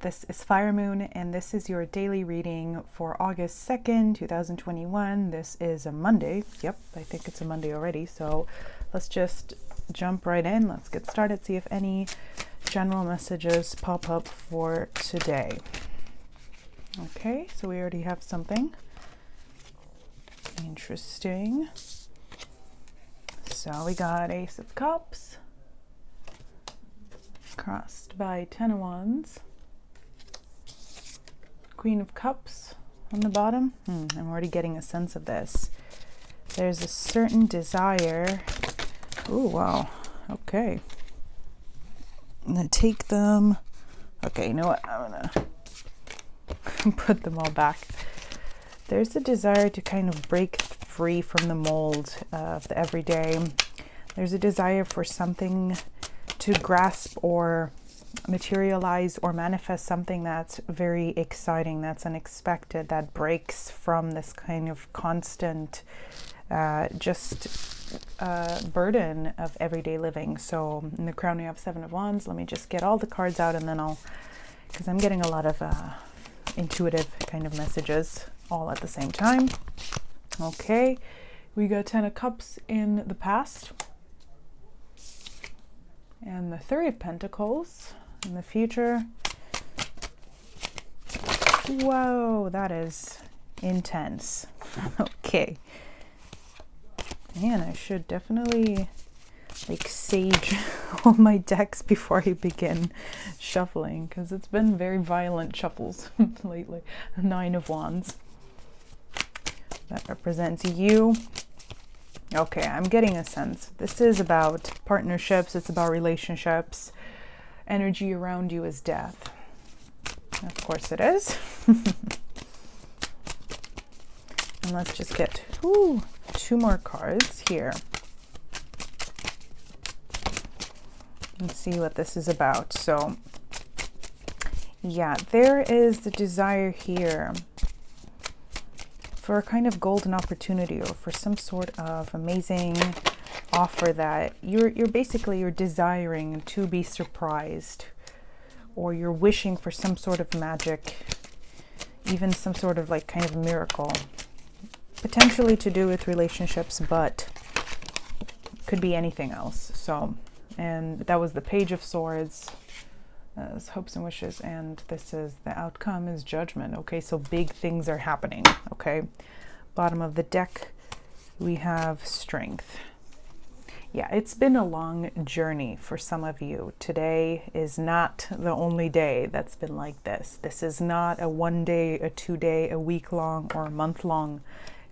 This is Fire Moon, and this is your daily reading for August 2nd, 2021. This is a Monday. Yep, I think it's a Monday already. So let's just jump right in. Let's get started, see if any general messages pop up for today. Okay, so we already have something interesting. So we got Ace of Cups, crossed by 10 of Wands, Queen of Cups on the bottom. I'm already getting a sense of this. There's a certain desire. Oh, wow. Okay. I'm going to take them. Okay, you know what? I'm going to put them all back. There's a desire to kind of break free from the mold of the everyday. There's a desire for something to grasp or materialize or manifest something that's very exciting, that's unexpected, that breaks from this kind of constant burden of everyday living. So in the crown we have 7 of Wands. Let me just get all the cards out and then because I'm getting a lot of intuitive kind of messages all at the same time. Okay, we got 10 of Cups in the past and the 3 of Pentacles in the future. Whoa, that is intense. Okay. Man, I should definitely sage all my decks before I begin shuffling, because it's been very violent shuffles lately. 9 of Wands. That represents you. Okay, I'm getting a sense. This is about partnerships. It's about relationships. Energy around you is death. Of course it is. And let's just get 2 more cards here. Let's see what this is about. So, yeah, there is the desire here for a kind of golden opportunity or for some sort of amazing offer that you're desiring to be surprised, or you're wishing for some sort of magic, even some sort of kind of miracle, potentially to do with relationships, but could be anything else. So, and that was the Page of Swords, hopes and wishes, and this is the outcome is judgment. Okay, so big things are happening. Okay, bottom of the deck we have strength. Yeah, it's been a long journey for some of you. Today is not the only day that's been like this. This is not a 1 day, a 2 day, a week long, or a month long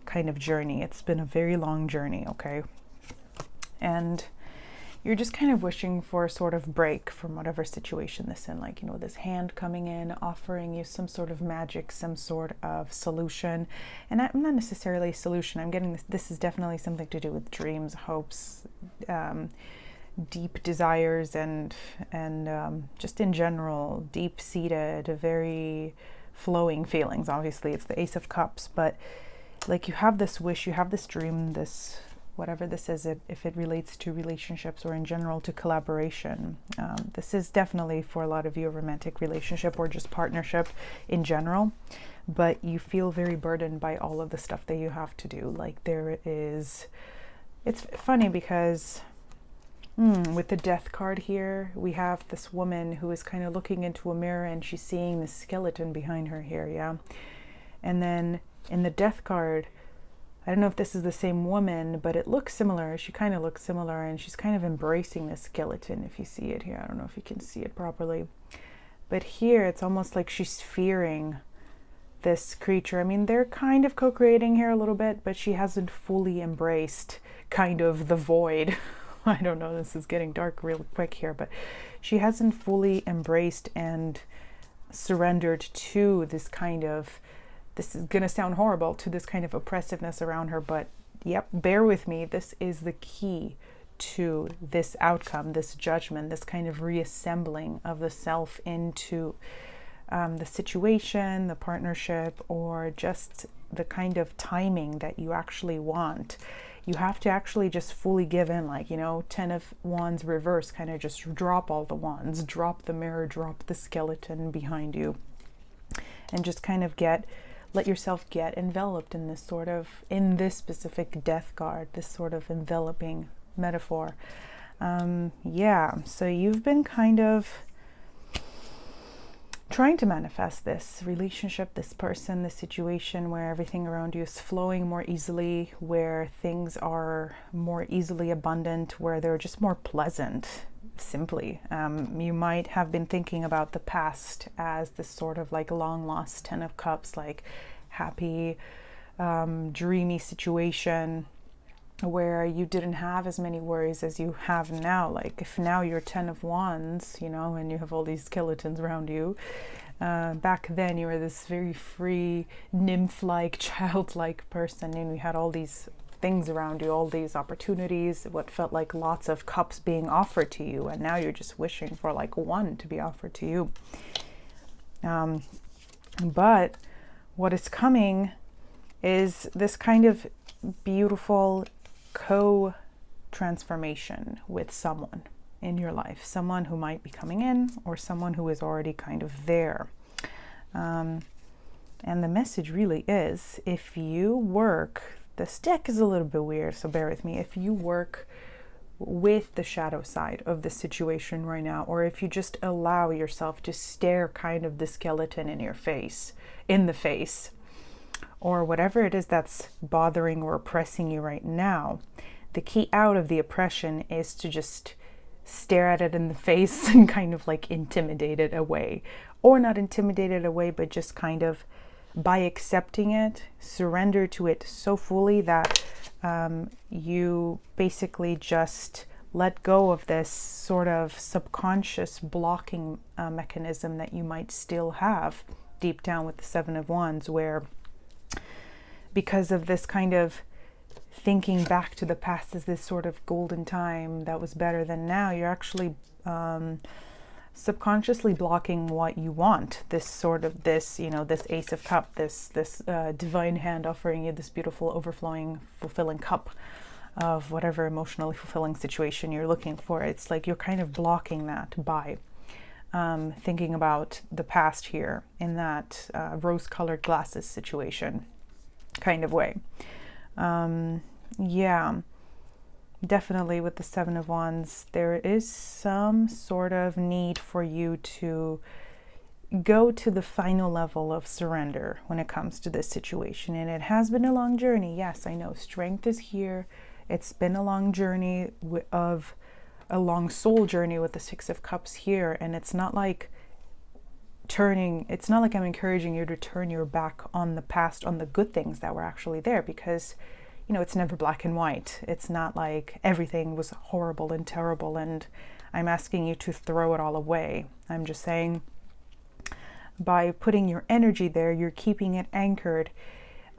kind of journey. It's been a very long journey. Okay, and you're just kind of wishing for a sort of break from whatever situation this in, this hand coming in, offering you some sort of magic, some sort of solution. And I'm not necessarily a solution. I'm getting this is definitely something to do with dreams, hopes, deep desires, and just in general, deep-seated, very flowing feelings. Obviously, it's the Ace of Cups, but you have this wish, you have this dream, this whatever this is, if it relates to relationships or in general to collaboration. This is definitely for a lot of you a romantic relationship or just partnership in general, but you feel very burdened by all of the stuff that you have to do. It's funny because with the Death card here, we have this woman who is kind of looking into a mirror and she's seeing the skeleton behind her here, yeah? And then in the Death card, I don't know if this is the same woman, but it looks similar. She kind of looks similar, and she's kind of embracing the skeleton, if you see it here. I don't know if you can see it properly. But here, it's almost like she's fearing this creature. I mean, they're kind of co-creating here a little bit, but she hasn't fully embraced kind of the void. I don't know, this is getting dark real quick here, but she hasn't fully embraced and surrendered to this kind of, this is going to sound horrible, to this kind of oppressiveness around her, but yep, bear with me. This is the key to this outcome, this judgment, this kind of reassembling of the self into the situation, the partnership, or just the kind of timing that you actually want. you have to actually just fully give in, like, 10 of wands reverse, kind of just drop all the wands, drop the mirror, drop the skeleton behind you, and just kind of let yourself get enveloped in this specific death card, this sort of enveloping metaphor. So you've been kind of trying to manifest this relationship, this person, this situation where everything around you is flowing more easily, where things are more easily abundant, where they're just more pleasant, simply. You might have been thinking about the past as this sort of like long lost 10 of cups, like happy, dreamy situation where you didn't have as many worries as you have now. Like if now you're 10 of wands, and you have all these skeletons around you, back then you were this very free, nymph-like, childlike person, and you had all these things around you, all these opportunities, what felt like lots of cups being offered to you, and now you're just wishing for like one to be offered to you. But what is coming is this kind of beautiful co-transformation with someone in your life, someone who might be coming in or someone who is already kind of there. And the message really is, if you work, this deck is a little bit weird, so bear with me. If you work with the shadow side of the situation right now, or if you just allow yourself to stare kind of the skeleton in the face, or whatever it is that's bothering or oppressing you right now, the key out of the oppression is to just stare at it in the face and kind of like intimidate it away. Or not intimidate it away, but just kind of, by accepting it, surrender to it so fully that you basically just let go of this sort of subconscious blocking mechanism that you might still have deep down with the 7 of Wands, where because of this kind of thinking back to the past as this sort of golden time that was better than now, you're actually subconsciously blocking what you want. This Ace of Cup, this divine hand offering you this beautiful, overflowing, fulfilling cup of whatever emotionally fulfilling situation you're looking for. It's like you're kind of blocking that by thinking about the past here in that rose-colored glasses situation kind of way. Definitely with the 7 of Wands, there is some sort of need for you to go to the final level of surrender when it comes to this situation. And it has been a long journey. Yes, I know strength is here. It's been a long journey of a long soul journey with the 6 of Cups here. And it's not like I'm encouraging you to turn your back on the past, on the good things that were actually there, because it's never black and white. It's not like everything was horrible and terrible and I'm asking you to throw it all away. I'm just saying, by putting your energy there, you're keeping it anchored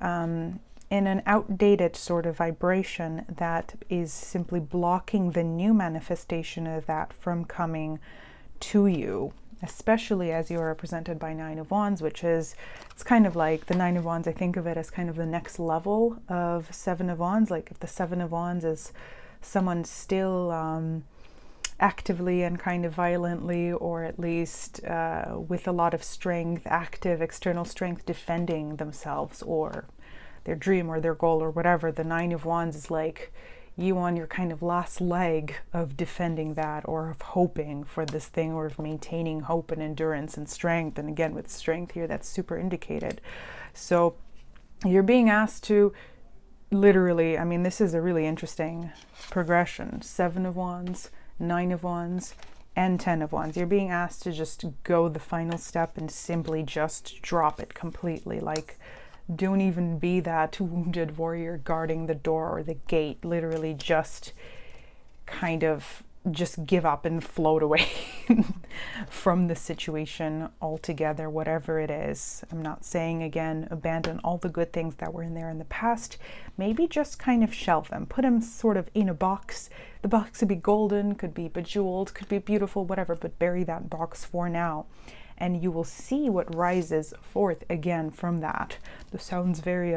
in an outdated sort of vibration that is simply blocking the new manifestation of that from coming to you, especially as you are represented by 9 of Wands, which is, it's kind of like the 9 of Wands, I think of it as kind of the next level of 7 of Wands. Like if the 7 of Wands is someone still actively and kind of violently, or at least with a lot of strength, active external strength, defending themselves or their dream or their goal or whatever, the 9 of Wands is like you on your kind of last leg of defending that, or of hoping for this thing, or of maintaining hope and endurance and strength. And again, with strength here, that's super indicated. So you're being asked to literally, I mean, this is a really interesting progression. 7 of Wands, 9 of Wands, and 10 of Wands. You're being asked to just go the final step and simply just drop it completely. Like, don't even be that wounded warrior guarding the door or the gate. Literally just kind of just give up and float away from the situation altogether, whatever it is. I'm not saying, again, abandon all the good things that were in there in the past. Maybe just kind of shelve them, put them sort of in a box. The box could be golden, could be bejeweled, could be beautiful, whatever, but bury that box for now. And you will see what rises forth again from that. This sounds very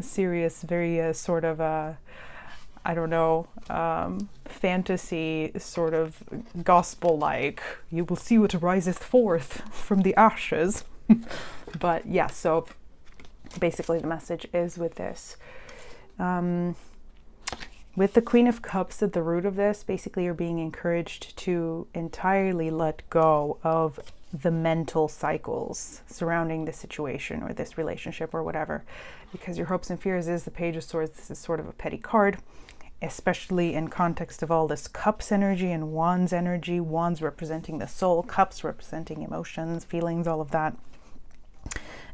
serious, very sort of I don't know, fantasy sort of gospel-like. You will see what riseth forth from the ashes. But yeah, so basically the message is with this. With the Queen of Cups at the root of this, basically you're being encouraged to entirely let go of the mental cycles surrounding the situation or this relationship or whatever, because your hopes and fears is the Page of Swords. This is sort of a petty card, especially in context of all this Cups energy and Wands energy. Wands representing the soul, Cups representing emotions, feelings, all of that.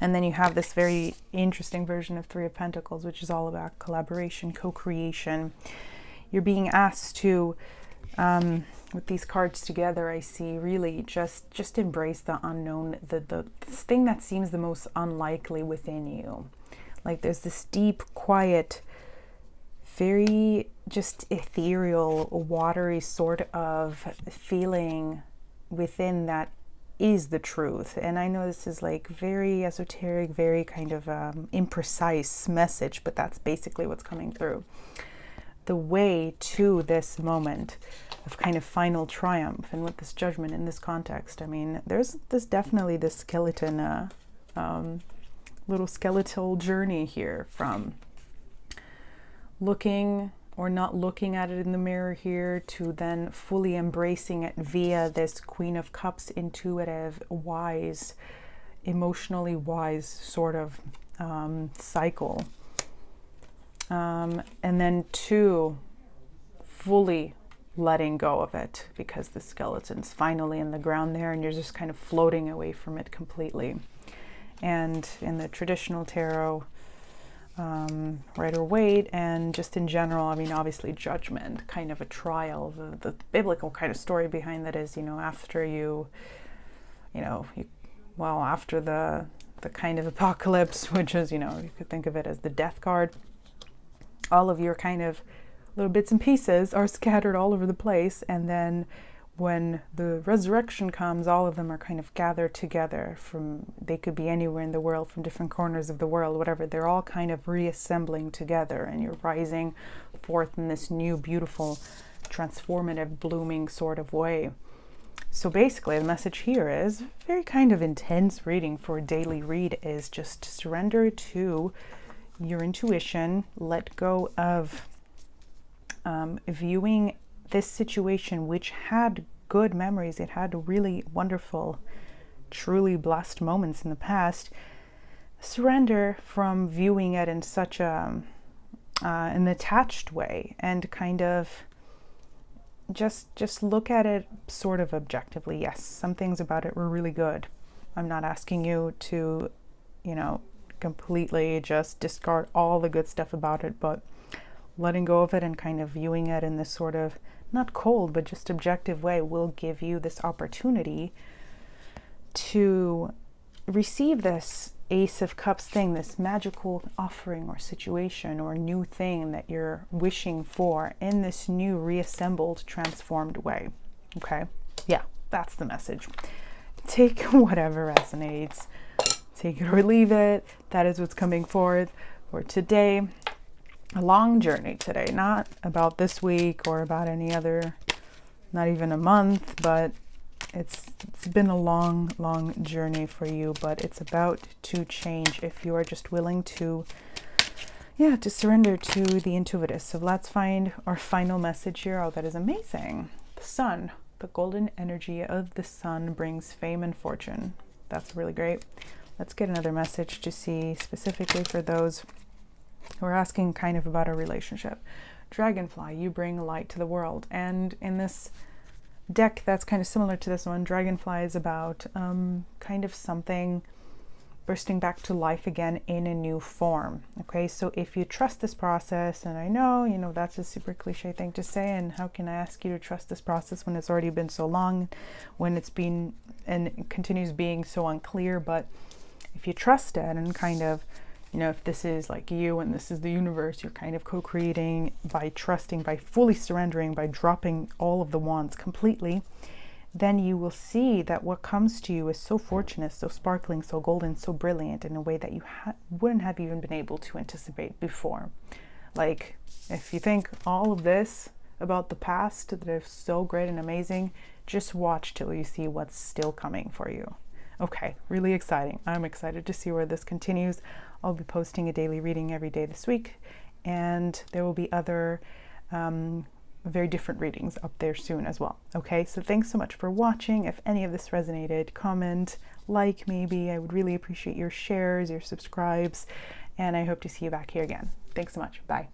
And then you have this very interesting version of Three of Pentacles, which is all about collaboration, co-creation. You're being asked to, with these cards together, I see really just embrace the unknown, the thing that seems the most unlikely within you. Like there's this deep, quiet, very just ethereal, watery sort of feeling within that is the truth. And I know this is like very esoteric, very kind of imprecise message, but that's basically what's coming through. The way to this moment of kind of final triumph, and with this judgment in this context, I mean, there's definitely this skeleton, little skeletal journey here from looking or not looking at it in the mirror here to then fully embracing it via this Queen of Cups, intuitive, wise, emotionally wise sort of cycle. And then two, fully letting go of it, because the skeleton's finally in the ground there and you're just kind of floating away from it completely. And in the traditional tarot, Rider-Waite, and just in general, I mean, obviously judgment, kind of a trial. The biblical kind of story behind that is, after after the kind of apocalypse, which is, you could think of it as the death card, all of your kind of little bits and pieces are scattered all over the place, and then when the resurrection comes, all of them are kind of gathered together they could be anywhere in the world, from different corners of the world, whatever. They're all kind of reassembling together, and you're rising forth in this new, beautiful, transformative, blooming sort of way. So basically the message here is very kind of intense reading for a daily read, is just surrender to your intuition, let go of viewing this situation, which had good memories, it had really wonderful, truly blessed moments in the past. Surrender from viewing it in such an attached way, and kind of just look at it sort of objectively. Yes, some things about it were really good. I'm not asking you to, completely just discard all the good stuff about it, but letting go of it and kind of viewing it in this sort of not cold, but just objective way will give you this opportunity to receive this Ace of Cups thing, this magical offering or situation or new thing that you're wishing for in this new reassembled, transformed way. Okay? Yeah, that's the message. Take whatever resonates. Take it or leave it. That is what's coming forth for today. A long journey today, not about this week or about any other, not even a month, but it's been a long journey for you, but it's about to change if you are just willing to surrender to the intuitive. So let's find our final message here. Oh, that is amazing. The sun, the golden energy of the sun brings fame and fortune. That's really great. Let's get another message to see specifically for those we're asking kind of about a relationship. Dragonfly, you bring light to the world. And in this deck that's kind of similar to this one, Dragonfly is about kind of something bursting back to life again in a new form. Okay, so if you trust this process, and I know, that's a super cliche thing to say, and how can I ask you to trust this process when it's already been so long, when it's been and it continues being so unclear, but if you trust it and kind of, if this is like you and this is the universe, you're kind of co-creating by trusting, by fully surrendering, by dropping all of the wands completely, then you will see that what comes to you is so fortunate, so sparkling, so golden, so brilliant in a way that you wouldn't have even been able to anticipate before. Like, if you think all of this about the past that is so great and amazing, just watch till you see what's still coming for you. Okay, really exciting. I'm excited to see where this continues. I'll be posting a daily reading every day this week, and there will be other very different readings up there soon as well. Okay, so thanks so much for watching. If any of this resonated, comment, like maybe. I would really appreciate your shares, your subscribes, and I hope to see you back here again. Thanks so much. Bye.